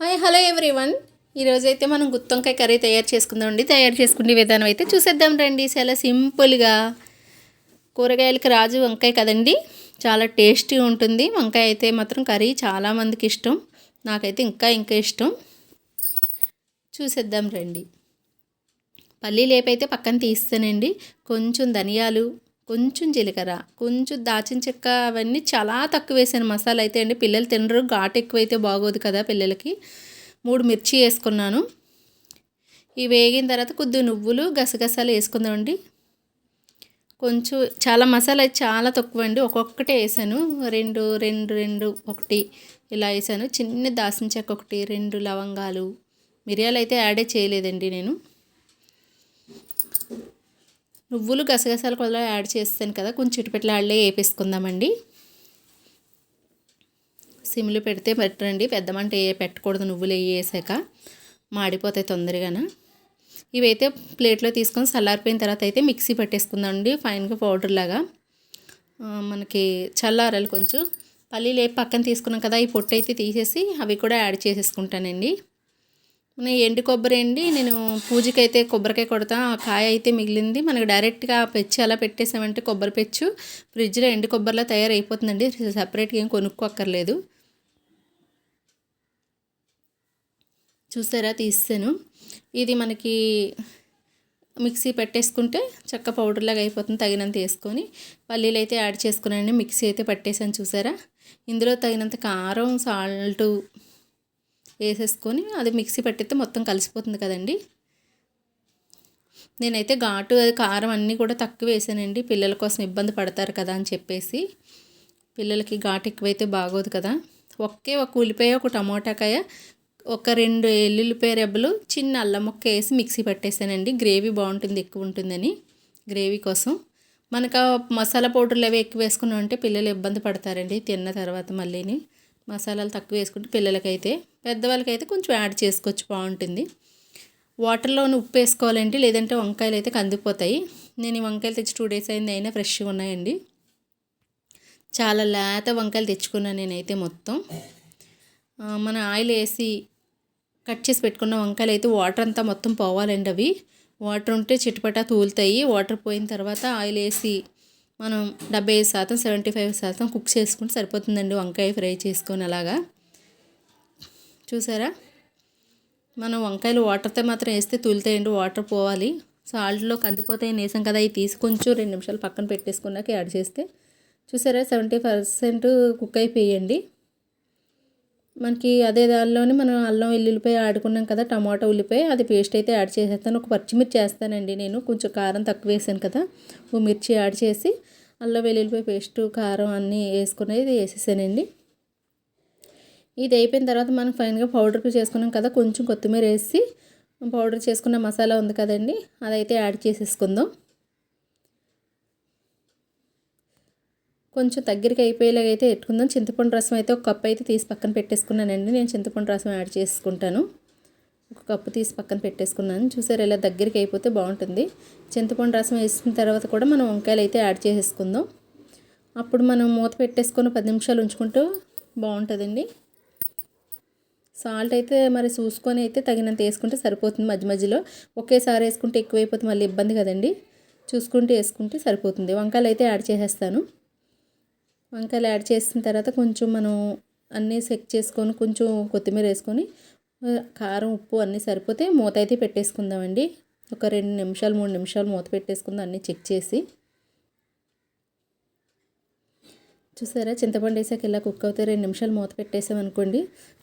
Hi hello everyone. ఈరోజైతే మనం గుత్తొంకాయ curry తయారు చేసుకుందామండి. తయారు చేసుకునే విధానం అయితే చూసేద్దాం రండి. చాలా సింపుల్గా కూరగాయలకి రాజు వంకాయ కదండి, చాలా టేస్టీ ఉంటుంది. వంకాయ అయితే మాత్రం కర్రీ చాలామందికి ఇష్టం, నాకైతే ఇంకా ఇష్టం. చూసేద్దాం రండి. పల్లీలు లేపైతే పక్కన తీస్తానండి. కొంచెం ధనియాలు, కొంచెం జీలకర్ర, కొంచెం దాచిన చెక్క, అవన్నీ చాలా తక్కువ వేసాను. మసాలా అయితే అండి పిల్లలు తినరు, ఘాటు ఎక్కువైతే బాగోదు కదా పిల్లలకి. 3 మిర్చి వేసుకున్నాను. ఇవి వేగిన తర్వాత కొద్దిగా నువ్వులు, గసగసాలు వేసుకుందామండి. కొంచెం చాలా మసాలా అయితే చాలా తక్కువ అండి, ఒక్కొక్కటే వేసాను. రెండు ఒకటి ఇలా వేసాను. చిన్న దాచిన చెక్క ఒకటి, 2 లవంగాలు, మిరియాలు అయితే యాడే చేయలేదండి నేను. నువ్వులు గసగసాలు కూడా యాడ్ చేస్తాను కదా, కొంచెం చిటిపెట్లాడలే వేపేసుకుందామండి. సిమ్లో పెడితే పెట్టండి, పెద్ద మంట పెట్టకూడదు. నువ్వులు వేసాక మాడిపోతాయి తొందరగానే. ఇవైతే ప్లేట్లో తీసుకొని చల్లారిపోయిన తర్వాత అయితే మిక్సీ పట్టేసుకుందామండి ఫైన్గా పౌడర్ లాగా. మనకి చల్లారాలి కొంచెం. పల్లీలు వేపి పక్కన తీసుకున్నాం కదా, ఈ పొట్టు అయితే తీసేసి అవి కూడా యాడ్ చేసేసుకుంటానండి. ఎండు కొబ్బరి అండి, నేను పూజకైతే కొబ్బరికాయ కొడతా. ఆ కాయ అయితే మిగిలింది. మనకి డైరెక్ట్గా పెచ్చు అలా పెట్టేసామంటే కొబ్బరి పెచ్చు ఫ్రిడ్జ్లో ఎండు కొబ్బరిలా తయారైపోతుందండి, సపరేట్గా ఏం కొనుక్కోక్కర్లేదు. చూసారా, తీసాను. ఇది మనకి మిక్సీ పెట్టేసుకుంటే చక్క పౌడర్లాగా అయిపోతుంది. తగినంత వేసుకొని పల్లీలు అయితే యాడ్ చేసుకున్నానండి. మిక్సీ అయితే పట్టేసాను చూసారా. ఇందులో తగినంత కారం, సాల్టు వేసేసుకొని అది మిక్సీ పట్టితే మొత్తం కలిసిపోతుంది కదండి. నేనైతే ఘాటు కారం అన్నీ కూడా తక్కువ వేసానండి, పిల్లల కోసం ఇబ్బంది పడతారు కదా అని చెప్పేసి. పిల్లలకి ఘాటు ఎక్కువైతే బాగోదు కదా. ఒక ఉల్లిపాయ, ఒక టమోటాకాయ, ఒక 2 ఎల్లుల్లిపాయ రెబ్బలు, చిన్న అల్లం ముక్క వేసి మిక్సీ పట్టేసానండి. గ్రేవీ బాగుంటుంది, ఎక్కువ ఉంటుందని గ్రేవీ కోసం. మనకు మసాలా పౌడర్లు అవి ఎక్కువ వేసుకున్నాం అంటే పిల్లలు ఇబ్బంది పడతారండి తిన్న తర్వాత. మళ్ళీని మసాలాలు తక్కువ వేసుకుంటే పిల్లలకైతే, పెద్దవాళ్ళకైతే కొంచెం యాడ్ చేసుకోవచ్చు, బాగుంటుంది. వాటర్లోనే ఉప్పు వేసుకోవాలండి, లేదంటే వంకాయలు అయితే కందిపోతాయి. నేను ఈ వంకాయలు తెచ్చి 2 డేస్ అయింది, అయినా ఫ్రెష్గా ఉన్నాయండి. చాలా లేత వంకాయలు తెచ్చుకున్నాను నేనైతే మొత్తం. మన ఆయిల్ వేసి కట్ చేసి పెట్టుకున్న వంకాయలు అయితే వాటర్ అంతా మొత్తం పోవాలండి. అవి వాటర్ ఉంటే చిటపటా తూలుతాయి. వాటర్ పోయిన తర్వాత ఆయిల్ వేసి మనం 75%, 75% కుక్ చేసుకుంటే సరిపోతుందండి వంకాయ ఫ్రై చేసుకొని. అలాగా చూసారా, మనం వంకాయలు వాటర్తో మాత్రం వేస్తే తూలుతాయండి, వాటర్ పోవాలి. సాల్ట్లో కందిపోతాయని వేసాం కదా, అవి తీసి కొంచెం 2 నిమిషాలు పక్కన పెట్టేసుకున్నాక యాడ్ చేస్తే చూసారా 70% కుక్ అయిపోయండి మనకి. అదే దానిలోనే మనం అల్లం వెల్లుల్లిపాయ ఆడుకున్నాం కదా, టమాటా ఉల్లిపాయ, అది పేస్ట్ అయితే యాడ్ చేసేస్తాను. ఒక పచ్చిమిర్చి వేస్తానండి నేను, కొంచెం కారం తక్కువ వేసాను కదా, ఓ మిర్చి యాడ్ చేసి అల్లం వెల్లుల్లిపాయ పేస్టు, కారం అన్నీ వేసుకునేది వేసేసానండి. ఇది అయిపోయిన తర్వాత మనం ఫైన్గా పౌడర్ చేసుకున్నాం కదా, కొంచెం కొత్తిమీర వేసి పౌడర్ చేసుకున్న మసాలా ఉంది కదండి, అదైతే యాడ్ చేసేసుకుందాం. కొంచెం దగ్గరికి అయిపోయేలాగా అయితే పెట్టుకుందాం. చింతపండు రసం అయితే 1 కప్ అయితే తీసి పక్కన పెట్టేసుకున్నానండి. నేను చింతపండు రసం యాడ్ చేసుకుంటాను. 1 కప్పు తీసి పక్కన పెట్టేసుకున్నాను. చూసారు, ఇలా దగ్గరికి అయిపోతే బాగుంటుంది. చింతపండు రసం వేసిన తర్వాత కూడా మనం వంకాయలు అయితే యాడ్ చేసేసుకుందాం. అప్పుడు మనం మూత పెట్టేసుకొని 10 నిమిషాలు ఉంచుకుంటూ బాగుంటుందండి. సాల్ట్ అయితే మరి చూసుకొని అయితే తగినంత వేసుకుంటే సరిపోతుంది. మధ్య మధ్యలో ఒకేసారి వేసుకుంటే ఎక్కువైపోతే మళ్ళీ ఇబ్బంది కదండి, చూసుకుంటూ వేసుకుంటే సరిపోతుంది. వంకాయలు అయితే యాడ్ చేసేస్తాను. వంకాయలు యాడ్ చేసిన తర్వాత కొంచెం మనం అన్నీ చెక్ చేసుకొని కొంచెం కొత్తిమీర వేసుకొని కారం, ఉప్పు అన్నీ సరిపోతే మూత అయితే పెట్టేసుకుందామండి. ఒక 2 నిమిషాలు 3 నిమిషాలు మూత పెట్టేసుకుందాం, అన్నీ చెక్ చేసి. చూసారా, చింతపండు వేసాక ఇలా కుక్ అవుతే 2 నిమిషాలు మూత పెట్టేసామనుకోండి,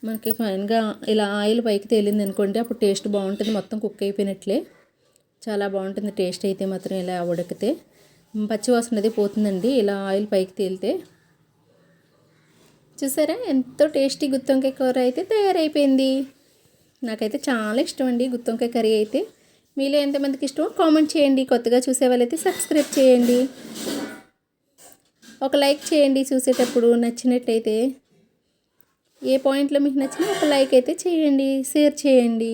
మనకి ఫైన్గా ఇలా ఆయిల్ పైకి తేలింది అనుకోండి, అప్పుడు టేస్ట్ బాగుంటుంది. మొత్తం కుక్ అయిపోయినట్లే, చాలా బాగుంటుంది టేస్ట్ అయితే మాత్రం. ఇలా ఉడికితే పచ్చివాసన అది పోతుందండి, ఇలా ఆయిల్ పైకి తేలితే. చూసారా, ఎంతో టేస్టీ గుత్తొంకాయ కూర అయితే తయారైపోయింది. నాకైతే చాలా ఇష్టం అండి గుత్తొంకాయ కర్రీ అయితే. మీలో ఎంతమందికి ఇష్టమో కామెంట్ చేయండి. కొత్తగా చూసే వాళ్ళైతే సబ్స్క్రైబ్ చేయండి, ఒక లైక్ చేయండి చూసేటప్పుడు. నచ్చినట్టయితే ఏ పాయింట్లో మీకు నచ్చినా ఒక లైక్ అయితే చేయండి, షేర్ చేయండి.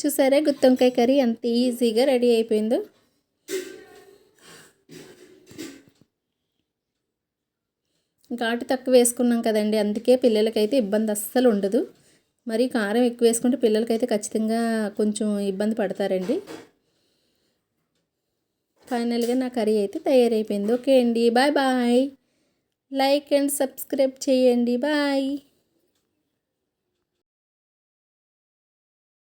చూసారా, గుత్తొంకాయ కర్రీ ఎంత ఈజీగా రెడీ అయిపోయిందో. ఘాటు తక్కువ వేసుకున్నాం కదండి, అందుకే పిల్లలకైతే ఇబ్బంది అస్సలు ఉండదు. మరి కారం ఎక్కువ వేసుకుంటే పిల్లలకైతే ఖచ్చితంగా కొంచెం ఇబ్బంది పడతారండి. ఫైనల్గా నా కర్రీ అయితే తయారైపోయింది. ఓకే అండి, bye bye. Like and subscribe చేయండి. బాయ్.